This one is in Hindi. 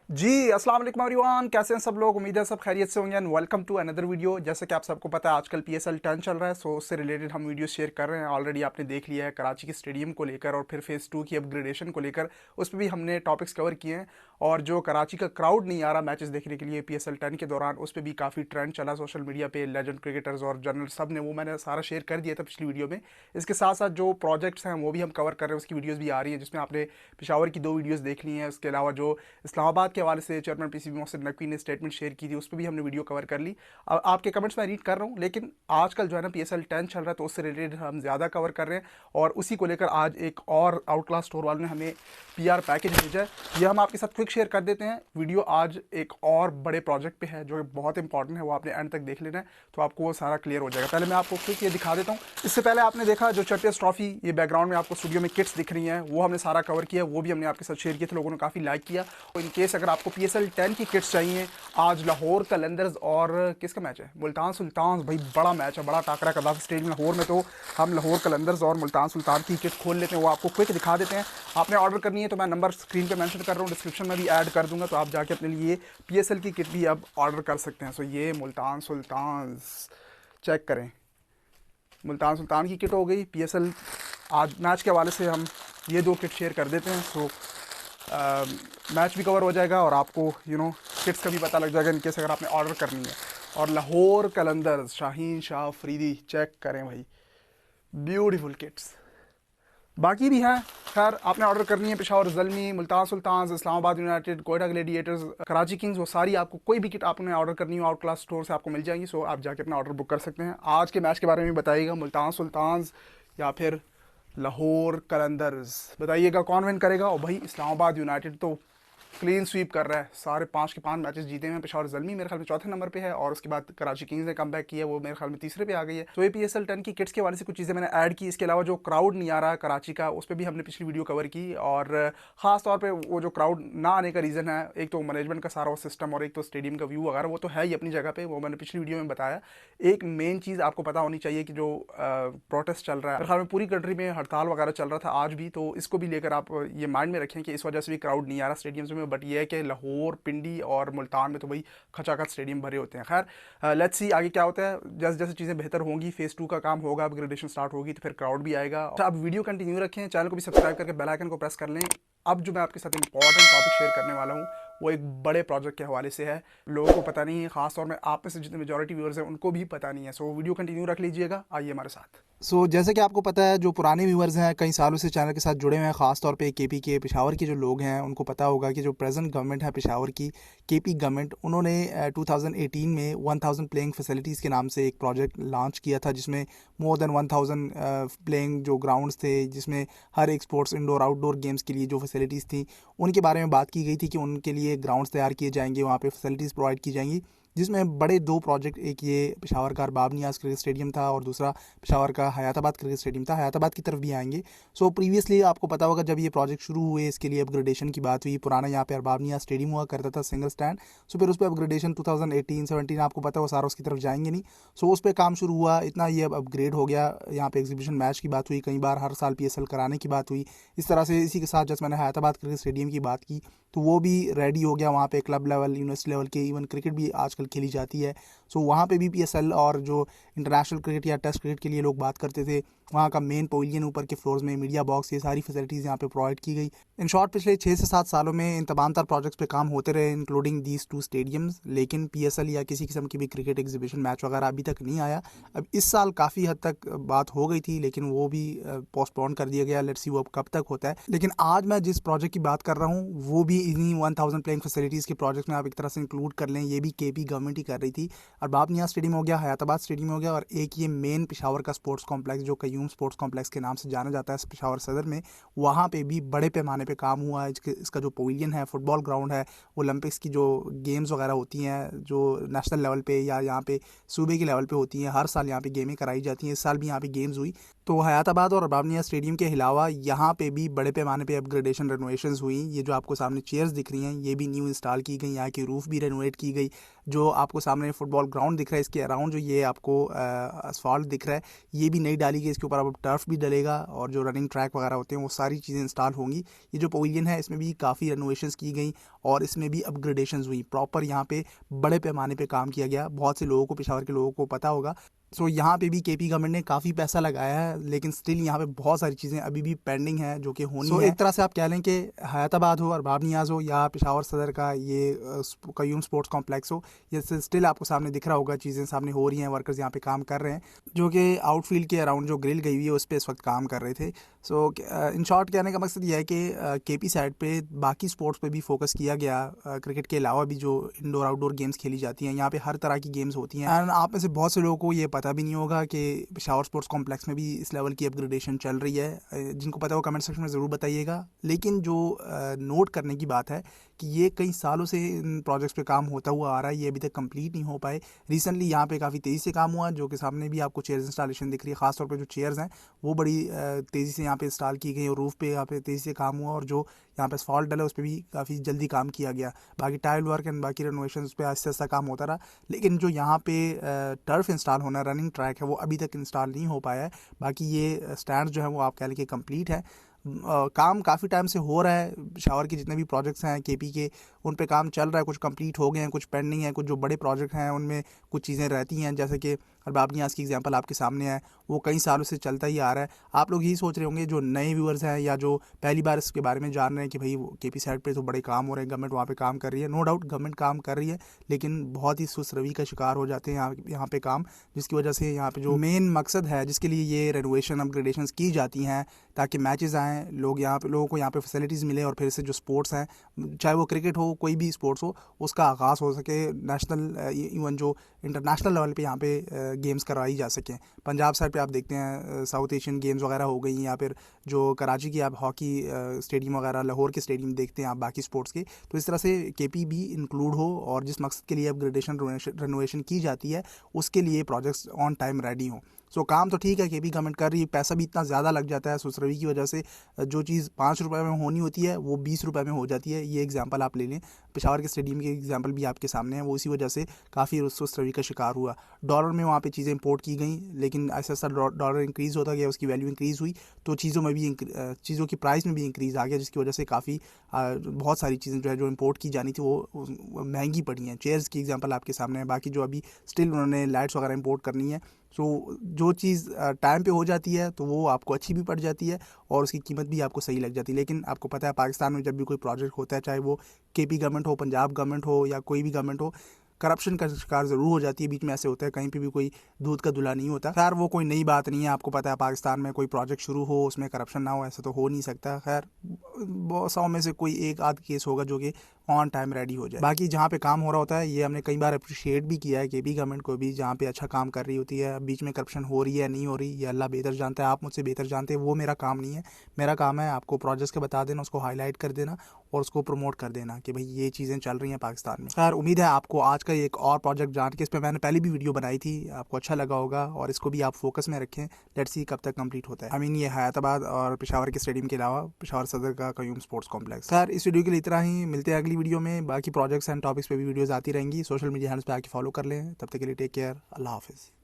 जी, अस्सलाम वालेकुम एवरीवन, कैसे हैं सब लोग। उम्मीद है सब खैरियत से होंगे and welcome to another video. जैसे कि आप सबको पता है आजकल पीएसएल 10 चल रहा है, सो उससे रिलेटेड हम वीडियो शेयर कर रहे हैं। ऑलरेडी आपने देख लिया है कराची के स्टेडियम को लेकर और फिर फेज़ 2 की अपग्रेडेशन को लेकर, उस पर भी हमने टॉपिक्स कवर किए हैं। और जो कराची का क्राउड नहीं आ रहा मैचेस देखने के लिए पीएसएल 10 के दौरान, उस पर भी काफ़ी ट्रेंड चला सोशल मीडिया पे। लेजेंड क्रिकेटर्स और जर्नल सब ने, वो मैंने सारा शेयर कर दिया था पिछली वीडियो में। इसके साथ साथ जो प्रोजेक्ट्स हैं वो भी हम कवर कर रहे हैं, उसकी वीडियोज़ भी आ रही हैं, जिसमें आपने पेशावर की 2 वीडियोज़ देख ली हैं। उसके अलावा जो इस्लामाबाद के हवाले से चेयरमैन पीसीबी मोहसिन नकवी ने स्टेटमेंट शेयर की थी, उस पर भी हमने वीडियो कवर कर ली। अब आपके कमेंट्स मैं रीड कर रहा हूँ, लेकिन आजकल जो है ना पीएसएल 10 चल रहा है, तो उससे रिलेटेड हम ज़्यादा कवर कर रहे हैं। और उसी को लेकर आज एक और आउट क्लास स्टोर वालों ने हमें पीआर पैकेज भेजा है, ये हम आपके साथ क्विक शेयर कर देते हैं। वीडियो आज एक और बड़े प्रोजेक्ट पे है जो बहुत इंपॉर्टेंट है, वो आपने एंड तक देख लेना है, तो आपको वो सारा क्लियर हो जाएगा। पहले मैं आपको क्विक ये दिखा देता हूँ। इससे पहले आपने देखा जो चैंपियंस ट्रॉफी, ये बैकग्राउंड में आपको स्टूडियो में किट्स दिख रही हैं, वो हमने सारा कवर किया, वो भी हमने आपके साथ शेयर किया था, लोगों ने काफ़ी लाइक किया। तो इन केस अगर आपको पीएसएल 10 की किट्स चाहिए, आज लाहौर कलंदर्स और किसका मैच है, मुल्तान सुल्तान। भाई बड़ा मैच है, बड़ा टाकरा कदाफी स्टेडियम लाहौर में। तो हम लाहौर कलंदर्स और मुल्तान सुल्तान की किट खोल लेते हैं, वो आपको क्विक दिखा देते हैं। आपने ऑर्डर करनी है तो मैं नंबर स्क्रीन पे मेंशन कर रहा हूँ, डिस्क्रिप्शन में भी ऐड कर दूंगा, तो आप जाके अपने लिए पीएसएल की किट भी अब ऑर्डर कर सकते हैं। सो ये मुल्तान सुल्तान चेक करें, मुल्तान सुल्तान की किट हो गई पीएसएल। आज मैच के हवाले से हम ये 2 किट शेयर कर देते हैं, सो मैच भी कवर हो जाएगा और आपको किट्स का भी पता लग जाएगा इन केस अगर आपने ऑर्डर करनी है। और लाहौर कलंदर्स शाहीन शाह अफरीदी, चेक करें भाई, ब्यूटीफुल किट्स। बाकी भी हैं, खैर आपने ऑर्डर करनी है Peshawar Zalmi, Multan Sultan, Islamabad united, Quetta gladiators, Karachi kings, वो सारी आपको कोई भी किट आपने ऑर्डर करनी हो आउट क्लास स्टोर से आपको मिल जाएंगी। सो आप जाके अपना ऑर्डर बुक कर सकते हैं। आज के मैच के बारे में बताइएगा, मुल्तान सुल्तान या फिर लाहौर कलंदर्स, बताइएगा कौन विन करेगा। और भाई इस्लामाबाद यूनाइटेड तो क्लीन स्वीप कर रहा है, सारे 5 के 5 मैचेस जीते हुए हैं। पेशावर ज़ल्मी मेरे ख्याल में चौथे नंबर पे है, और उसके बाद कराची किंग्स ने कम बैक किया, वो मेरे ख्याल में तीसरे पे आ गई है। तो ये पीएसएल 10 की किट्स के वाले से कुछ चीज़ें मैंने ऐड की। इसके अलावा जो क्राउड नहीं आ रहा कराची का, उस पर भी हमने पिछली वीडियो कवर की। और ख़ास तौर पर वो जो क्राउड ना आने का रीज़न है, एक तो मैनेजमेंट का सारा सिस्टम और एक तो स्टेडियम का व्यू वगैरह, वो तो है ही अपनी जगह पे, वो मैंने पिछली वीडियो में बताया। एक मेन चीज़ आपको पता होनी चाहिए कि जो प्रोटेस्ट चल रहा है, मेरे ख्याल में पूरी कंट्री में हड़ताल वगैरह चल रहा था आज भी, तो इसको भी लेकर आप ये माइंड में रखें कि इस वजह से भी क्राउड नहीं आ रहा स्टेडियम्स में। बट ये है कि लाहौर, पिंडी और मुल्तान में तो भाई खचाखच स्टेडियम भरे होते हैं। खैर लेट्स सी आगे क्या होता है। जैसे जैसे चीज़ें बेहतर होंगी, फेज़ 2 का काम होगा, अपग्रेडेशन स्टार्ट होगी, तो फिर क्राउड भी आएगा। तो आप वीडियो कंटिन्यू रखें, चैनल को भी सब्सक्राइब करके बेल आइकन को प्रेस कर लें। अब जो मैं आपके साथ इंपॉर्टेंट टॉपिक शेयर करने वाला हूँ, वो एक बड़े प्रोजेक्ट के हवाले से है। लोगों को पता नहीं है, खासतौर में आप में से जितने मेजॉरिटी व्यूअर्स हैं उनको भी पता नहीं है। सो वीडियो कंटिन्यू रख लीजिएगा, आइए हमारे साथ। जैसे कि आपको पता है, जो पुराने व्यूअर्स हैं, कई सालों से चैनल के साथ जुड़े हुए हैं, ख़ास तौर पे केपी के पेशावर के जो लोग हैं, उनको पता होगा कि जो प्रेजेंट गवर्नमेंट है पेशावर की, केपी गवर्नमेंट, उन्होंने 2018 में 1000 प्लेइंग फैसिलिटीज़ के नाम से एक प्रोजेक्ट लॉन्च किया था, जिसमें मोर देन 1000 प्लेइंग जो ग्राउंड्स थे, जिसमें हर एक स्पोर्ट्स, इंडोर आउटडोर गेम्स के लिए जो फैसिलिटीज़ थी, उनके बारे में बात की गई थी कि उनके लिए ग्राउंड्स तैयार किए जाएंगे, वहाँ पे फैसिलिटीज़ प्रोवाइड की जाएंगी। जिसमें बड़े 2 प्रोजेक्ट, एक ये पेशावर का अरबाब नियाज़ क्रिकेट स्टेडियम था और दूसरा पेशावर का हयाताबाद क्रिकेट स्टेडियम था। हयाताबाद की तरफ भी आएंगे। सो प्रीवियसली आपको पता होगा, जब ये प्रोजेक्ट शुरू हुए, इसके लिए अपग्रेडेशन की बात हुई। पुराना यहाँ पे अरबाब नियाज़ स्टेडियम हुआ करता था, सिंगल स्टैंड। सो फिर उस पर अपग्रेडेशन 2018-17 आपको पता है, वो सारा उसकी तरफ जाएंगे नहीं। सो उस पर काम शुरू हुआ, इतना ये अब अपग्रेड हो गया। यहाँ पे एग्जीबिशन मैच की बात हुई, कई बार हर साल पीएसएल कराने की बात हुई। इस तरह से इसी के साथ जैसे मैंने हयाताबाद क्रिकेट स्टेडियम की बात की, तो वो भी रेडी हो गया। वहाँ पे क्लब लेवल, यूनिवर्सिटी लेवल के इवन क्रिकेट भी आजकल खेली जाती है। सो वहाँ पे भी पीएसएल और जो इंटरनेशनल क्रिकेट या टेस्ट क्रिकेट के लिए लोग बात करते थे, वहाँ का मेन पवेलियन ऊपर के फ्लोर्स में, मीडिया बॉक्स, ये सारी फैसिलिटीज़ यहाँ पे प्रोवाइड की गई। इन शॉर्ट पिछले 6 से 7 सालों में इन तमाम तर प्रोजेक्ट्स पे काम होते रहे, इंक्लूडिंग दीज 2 स्टेडियम्स। लेकिन पीएसएल या किसी किस्म की भी क्रिकेट एग्जीबिशन मैच वगैरह अभी तक नहीं आया। अब इस साल काफ़ी हद तक बात हो गई थी, लेकिन वो भी पोस्टपोन कर दिया गया। लेट्स सी वो अब कब तक होता है। लेकिन आज मैं जिस प्रोजेक्ट की बात कर रहा हूँ, वो भी इन्हीं 1000 प्लेइंग फैसिलिटीज़ के प्रोजेक्ट में आप एक तरह से इंक्लूड कर लें। ये भी केपी गवर्नमेंट ही कर रही थी। अरबाब नियाज़ स्टेडियम हो गया, हयाताबाद स्टेडियम हो गया, और एक ये मेन पेशावर का स्पोर्ट्स कॉम्प्लेक्स, जो कयूम स्पोर्ट्स कॉम्प्लेक्स के नाम से जाना जाता है पेशावर सदर में, वहाँ पे भी बड़े पैमाने पे काम हुआ है। इसका जो पवेलियन है, फुटबॉल ग्राउंड है, ओलंपिक्स की जो गेम्स वगैरह होती हैं, जो नेशनल लेवल पे या यहाँ पे सूबे के लेवल पे होती हैं, हर साल यहाँ पे गेमें कराई जाती हैं। इस साल भी यहाँ पे गेम्स हुई। तो हयाताबाद और अबाबनिया स्टेडियम के अलावा यहाँ पे भी बड़े पैमाने पे अपग्रेडेशन रेनोवेशंस हुई। ये जो आपको सामने चेयर्स दिख रही हैं ये भी न्यू इंस्टॉल की गई, यहाँ की रूफ़ भी रेनोवेट की गई। जो आपको सामने फुटबॉल ग्राउंड दिख रहा है इसके अराउंड जो ये आपको असफाल्ट दिख रहा है ये भी नई डाली गई, इसके ऊपर अब टर्फ भी डलेगा और जो रनिंग ट्रैक वगैरह होते हैं वो सारी चीज़ें इंस्टॉल होंगी। ये जो पवेलियन है इसमें भी काफ़ी रेनोवेशंस की गई और इसमें भी अपग्रेडेशंस हुई। प्रॉपर यहाँ पे बड़े पैमाने पे काम किया गया। बहुत से लोगों को, पेशावर के लोगों को पता होगा। सो यहाँ पे भी केपी गवर्नमेंट ने काफ़ी पैसा लगाया है, लेकिन स्टिल यहाँ पे बहुत सारी चीज़ें अभी भी पेंडिंग हैं जो कि होनी है। एक तरह से आप कह लें कि हयाताबाद हो, अरबाब नियाज़ हो या पेशावर सदर का ये कयूम स्पोर्ट्स कॉम्प्लेक्स हो, ये स्टिल आपको सामने दिख रहा होगा, चीज़ें सामने हो रही हैं, वर्कर्स यहाँ पे काम कर रहे हैं जो कि आउटफील्ड के अराउंड जो ग्रिल गई हुई है उस पर इस वक्त काम कर रहे थे। सो इन शॉर्ट कहने का मकसद यह है कि केपी साइड पे बाकी स्पोर्ट्स पे भी फोकस किया गया। क्रिकेट के अलावा भी जो इंडोर आउटडोर गेम्स खेली जाती हैं, यहाँ पे हर तरह की गेम्स होती हैं। एंड आप में से बहुत से लोगों को ये पता भी नहीं होगा कि पेशावर स्पोर्ट्स कॉम्प्लेक्स में भी इस लेवल की अपग्रेडेशन चल रही है। जिनको पता हो कमेंट सेक्शन में ज़रूर बताइएगा। लेकिन जो नोट करने की बात है कि ये कई सालों से इन प्रोजेक्ट्स पे काम होता हुआ आ रहा है, ये अभी तक कंप्लीट नहीं हो पाए। रिसेंटली यहाँ पे काफ़ी तेज़ी से काम हुआ, जो कि सामने भी आपको चेयर्स इंस्टॉलेशन दिख रही है। ख़ासतौर पे जो चेयर्स हैं वो बड़ी तेज़ी से यहाँ पे इंस्टॉल की गई और रूफ़ पे यहाँ पे तेज़ी से काम हुआ और जो यहाँ पे असफाल्ट डला उस पर भी काफ़ी जल्दी काम किया गया। बाकी टाइल वर्क एंड बाकी रेनोवेशन उस पर आहिस्ता आहिस्ता काम होता रहा। लेकिन जो यहाँ पे टर्फ इंस्टॉल होना, रनिंग ट्रैक है, वो अभी तक इंस्टॉल नहीं हो पाया है। बाकी ये स्टैंड जो है वो आप कह लें कि कंप्लीट है। काम काफ़ी टाइम से हो रहा है। पेशावर के जितने भी प्रोजेक्ट्स हैं केपी के, उन पे काम चल रहा है। कुछ कंप्लीट हो गए हैं, कुछ पेंडिंग है। कुछ जो बड़े प्रोजेक्ट हैं उनमें कुछ चीज़ें रहती हैं, जैसे कि अरबाब नियाज़ की एग्जांपल आपके सामने है, वो कई सालों से चलता ही आ रहा है। आप लोग यही सोच रहे होंगे जो नए व्यूअर्स हैं या जो पहली बार इसके बारे में जान रहे हैं कि भाई केपी साइड पे तो बड़े काम हो रहे हैं, गवर्नमेंट वहाँ पे काम कर रही है। नो डाउट गवर्नमेंट काम कर रही है, लेकिन बहुत ही सुस्त रवि का शिकार हो जाते हैं यहाँ पे काम, जिसकी वजह से यहाँ पे जो मेन मकसद है जिसके लिए ये रेनोवेशन अपग्रेडेशन की जाती हैं ताकि मैचेस आएँ, लोगों को यहाँ पे फैसिलिटीज़ मिले और फिर से जो स्पोर्ट्स हैं, चाहे वो क्रिकेट हो, कोई भी स्पोर्ट्स हो, उसका आगाज़ हो सके। नेशनल इवन जो इंटरनेशनल लेवल पे यहाँ पे गेम्स करवाई जा सकें। पंजाब साइड पे आप देखते हैं साउथ एशियन गेम्स वगैरह हो गई, या फिर जो कराची की आप हॉकी स्टेडियम वगैरह, लाहौर के स्टेडियम देखते हैं आप बाकी स्पोर्ट्स के। तो इस तरह से केपी भी इंक्लूड हो और जिस मकसद के लिए अपग्रेडेशन रेनोवेशन की जाती है उसके लिए प्रोजेक्ट्स ऑन टाइम रेडी हों। सो काम तो ठीक है, केपी गवर्नमेंट कर रही है, पैसा भी इतना ज़्यादा लग जाता है सुसरवी की वजह से। जो चीज़ 5 रुपये में होनी होती है वो 20 रुपये में हो जाती है। ये एग्जांपल आप ले लें, पेशावर के स्टेडियम की एग्जांपल भी आपके सामने है। वो इसी वजह से काफ़ी सुसरवी का शिकार हुआ। डॉलर में वहाँ पे चीज़ें इंपोर्ट की गई, लेकिन ऐसा ऐसा डॉलर इंक्रीज़ होता गया, उसकी वैल्यू इंक्रीज़ हुई, तो चीज़ों की प्राइस में भी इंक्रीज़ आ गया, जिसकी वजह से काफ़ी बहुत सारी चीज़ें जो है जो इंपोर्ट की जानी थी वो महंगी पड़ी हैं। चेयर्स की एग्जांपल आपके सामने है। बाकी जो अभी स्टिल उन्होंने लाइट्स वगैरह इंपोर्ट करनी है। सो जो चीज़ टाइम पे हो जाती है तो वो आपको अच्छी भी पड़ जाती है और उसकी कीमत भी आपको सही लग जाती है। लेकिन आपको पता है पाकिस्तान में जब भी कोई प्रोजेक्ट होता है, चाहे वो केपी गवर्नमेंट हो, पंजाब गवर्नमेंट हो या कोई भी गवर्नमेंट हो, करप्शन का शिकार ज़रूर हो जाती है। बीच में ऐसे होता है, कहीं पे भी कोई दूध का धुला नहीं होता। खैर वो कोई नई बात नहीं है। आपको पता है पाकिस्तान में कोई प्रोजेक्ट शुरू हो उसमें करप्शन ना हो, ऐसा तो हो नहीं सकता। खैर 100 में से कोई एक आध केस होगा जो कि ऑन टाइम रेडी हो जाए। बाकी जहाँ पे काम हो रहा होता है ये हमने कई बार अप्रिशिएट भी किया है केपी गवर्नमेंट को भी, जहाँ पे अच्छा काम कर रही होती है। बीच में करप्शन हो रही है नहीं हो रही, ये अल्लाह बेहतर जानता है, आप मुझसे बेहतर जानते हैं। वो मेरा काम नहीं है। मेरा काम है आपको प्रोजेक्ट्स के बता देना, उसको हाईलाइट कर देना और उसको प्रमोट कर देना कि भाई ये चीज़ें चल रही हैं पाकिस्तान में। खैर उम्मीद है आपको आज का एक और प्रोजेक्ट जान के, इस पर मैंने पहले भी वीडियो बनाई थी, आपको अच्छा लगा होगा और इसको भी आप फोकस में रखें। लेट्स सी कब तक कंप्लीट होता है। आई मीन ये हयाताबाद और पेशावर के स्टेडियम के अलावा पेशावर सदर का कयूम स्पोर्ट्स कॉम्प्लेक्स। खैर इस वीडियो के लिए इतना ही, मिलते हैं अगली वीडियो में। बाकी प्रोजेक्ट्स एंड टॉपिक्स पे भी वीडियोस आती रहेंगी। सोशल मीडिया हैंडल्स पे आके फॉलो कर लें। तब तक के लिए टेक केयर, अल्लाह हाफिज़।